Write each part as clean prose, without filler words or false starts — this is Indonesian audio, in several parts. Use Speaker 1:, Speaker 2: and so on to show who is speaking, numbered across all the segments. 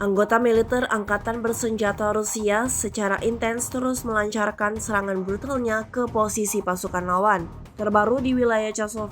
Speaker 1: Anggota militer Angkatan Bersenjata Rusia secara intens terus melancarkan serangan brutalnya ke posisi pasukan lawan. Terbaru di wilayah Chasiv,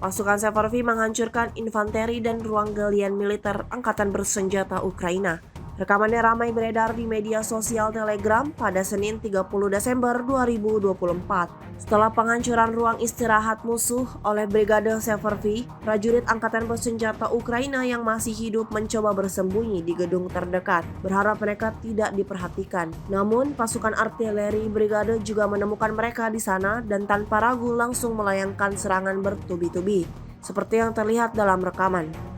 Speaker 1: pasukan Severvi menghancurkan infanteri dan ruang galian militer Angkatan Bersenjata Ukraina. Rekamannya ramai beredar di media sosial Telegram pada Senin 30 Desember 2024. Setelah penghancuran ruang istirahat musuh oleh Brigade Severvi, prajurit Angkatan Bersenjata Ukraina yang masih hidup mencoba bersembunyi di gedung terdekat, berharap mereka tidak diperhatikan. Namun, pasukan artileri brigade juga menemukan mereka di sana dan tanpa ragu langsung melayangkan serangan bertubi-tubi, seperti yang terlihat dalam rekaman.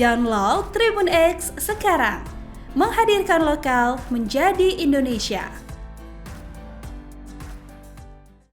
Speaker 2: Download Tribun X sekarang, menghadirkan lokal menjadi Indonesia.